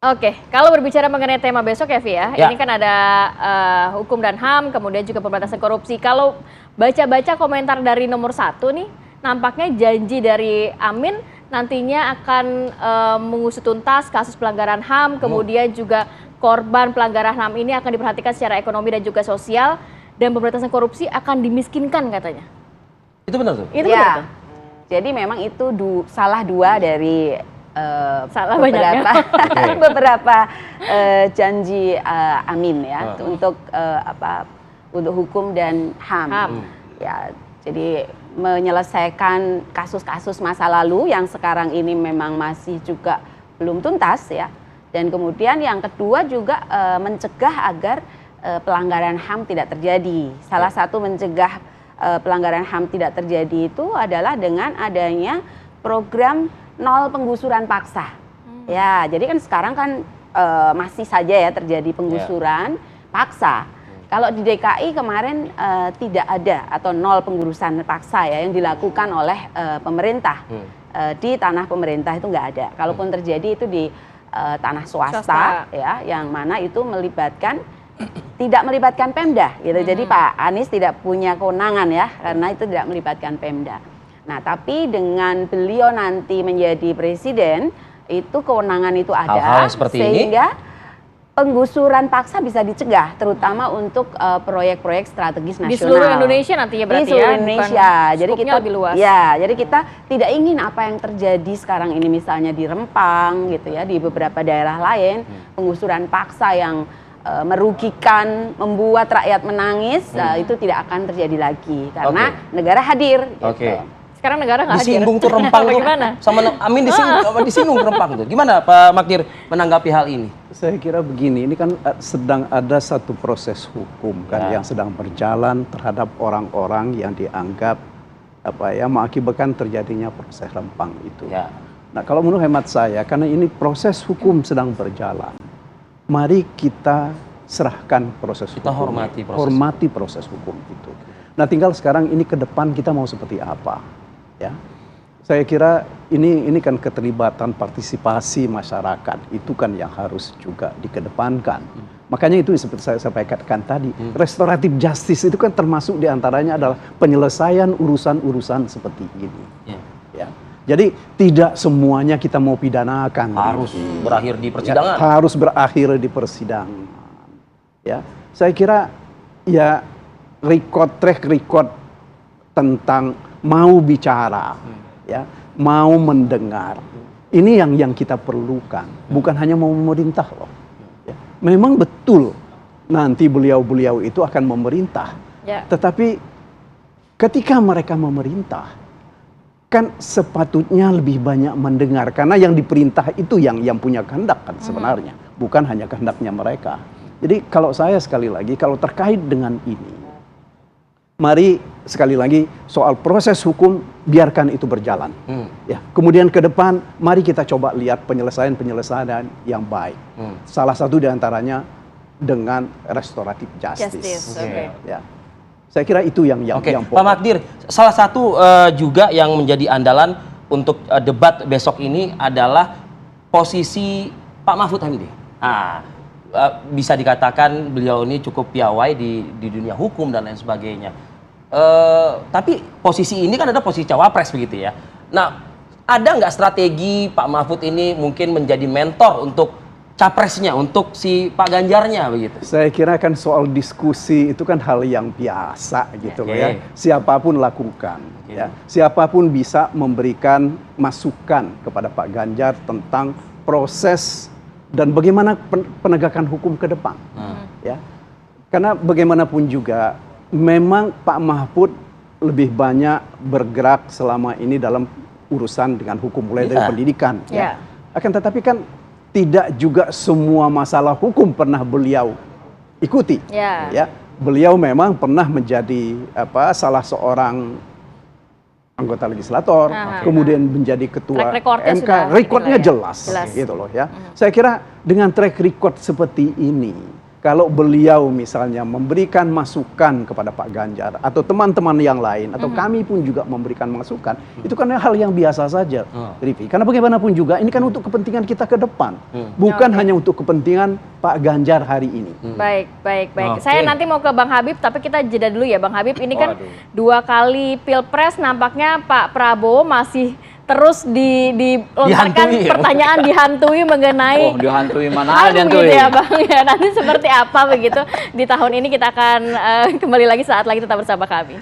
Oke, kalau berbicara mengenai tema besok ya, Vi ya, Ya. ini kan ada hukum dan HAM, kemudian juga pemberantasan korupsi. Kalau baca-baca komentar dari nomor 1 nih, nampaknya janji dari Amin nantinya akan mengusut tuntas kasus pelanggaran HAM, kemudian juga korban pelanggaran HAM ini akan diperhatikan secara ekonomi dan juga sosial, dan pemberantasan korupsi akan dimiskinkan katanya. Itu benar tuh? Itu benar tuh? Jadi memang itu salah dua dari Salah banyaknya. beberapa janji Amin ya untuk untuk hukum dan HAM. Ya, jadi menyelesaikan kasus-kasus masa lalu yang sekarang ini memang masih juga belum tuntas ya. Dan kemudian yang kedua juga mencegah agar pelanggaran HAM tidak terjadi. Salah satu mencegah pelanggaran HAM tidak terjadi itu adalah dengan adanya program nol penggusuran paksa. Ya, jadi kan sekarang kan masih saja ya terjadi penggusuran paksa. Kalau di DKI kemarin tidak ada atau nol penggusuran paksa ya yang dilakukan oleh pemerintah. Di tanah pemerintah itu nggak ada. Kalaupun terjadi itu di tanah swasta ya, yang mana itu tidak melibatkan Pemda gitu. Jadi Pak Anies tidak punya kewenangan ya, karena itu tidak melibatkan Pemda. Nah, tapi dengan beliau nanti menjadi presiden, itu kewenangan itu ada, hal-hal seperti sehingga penggusuran paksa bisa dicegah, terutama untuk proyek-proyek strategis nasional. Di seluruh Indonesia nantinya berarti ya? Di seluruh Indonesia. Jadi kita lebih luas. Ya, jadi kita tidak ingin apa yang terjadi sekarang ini misalnya di Rempang gitu ya, di beberapa daerah lain, penggusuran paksa yang merugikan, membuat rakyat menangis, itu tidak akan terjadi lagi karena negara hadir. Gitu. Sekarang negara nggak hadir. Disinggung tuh Rempang tuh. Gimana? Sama Amin disinggung Rempang tuh. Gimana Pak Magdir menanggapi hal ini? Saya kira begini, ini kan sedang ada satu proses hukum kan yang sedang berjalan terhadap orang-orang yang dianggap mengakibatkan terjadinya proses Rempang itu. Ya. Nah, kalau menurut hemat saya, karena ini proses hukum sedang berjalan, mari kita serahkan proses hukum. Kita hormati proses hukum itu. Nah, tinggal sekarang ini ke depan kita mau seperti apa? Ya, saya kira ini kan keterlibatan partisipasi masyarakat itu kan yang harus juga dikedepankan. Makanya itu seperti saya sampaikan tadi, restoratif justice itu kan termasuk diantaranya adalah penyelesaian urusan-urusan seperti ini. Ya. Jadi tidak semuanya kita mau pidanakan. Harus berakhir di persidangan. Ya, harus berakhir di persidangan. Ya, saya kira ya track record tentang mau bicara, ya, mau mendengar. Ini yang kita perlukan, bukan hanya mau memerintah loh. Ya, memang betul nanti beliau-beliau itu akan memerintah, tetapi ketika mereka memerintah, kan sepatutnya lebih banyak mendengar karena yang diperintah itu yang punya kehendak kan sebenarnya, bukan hanya kehendaknya mereka. Jadi kalau saya sekali lagi kalau terkait dengan ini, mari sekali lagi soal proses hukum biarkan itu berjalan. Ya, kemudian ke depan mari kita coba lihat penyelesaian yang baik. Salah satu diantaranya dengan restoratif justice. Ya. Saya kira itu yang pokok. Pak Magdir, salah satu juga yang menjadi andalan untuk debat besok ini adalah posisi Pak Mahfud MD. Bisa dikatakan beliau ini cukup piawai di dunia hukum dan lain sebagainya. Tapi posisi ini kan ada posisi cawapres begitu ya. Nah, ada nggak strategi Pak Mahfud ini mungkin menjadi mentor untuk capresnya, untuk si Pak Ganjarnya begitu? Saya kira kan soal diskusi itu kan hal yang biasa gitu loh ya. Siapapun lakukan, ya. Siapapun bisa memberikan masukan kepada Pak Ganjar tentang proses dan bagaimana penegakan hukum ke depan. Ya. Karena bagaimanapun juga memang Pak Mahfud lebih banyak bergerak selama ini dalam urusan dengan hukum mulai dari pendidikan. Ya. Akan tetapi kan tidak juga semua masalah hukum pernah beliau ikuti. Ya. Beliau memang pernah menjadi salah seorang anggota legislator, kemudian menjadi ketua MK, recordnya jelas gitu loh ya. Saya kira dengan track record seperti ini, kalau beliau misalnya memberikan masukan kepada Pak Ganjar atau teman-teman yang lain atau kami pun juga memberikan masukan, itu kan hal yang biasa saja, Rifi. Karena bagaimanapun juga ini kan untuk kepentingan kita ke depan, bukan hanya untuk kepentingan Pak Ganjar hari ini. Baik. Saya nanti mau ke Bang Habib, tapi kita jeda dulu ya Bang Habib. Ini kan 2 kali Pilpres nampaknya Pak Prabowo masih terus dilontarkan pertanyaan, dihantui mengenai dihantui mana dihantui gitu ya Bang ya. Nanti seperti apa begitu di tahun ini, kita akan kembali lagi saat lagi, tetap bersama kami.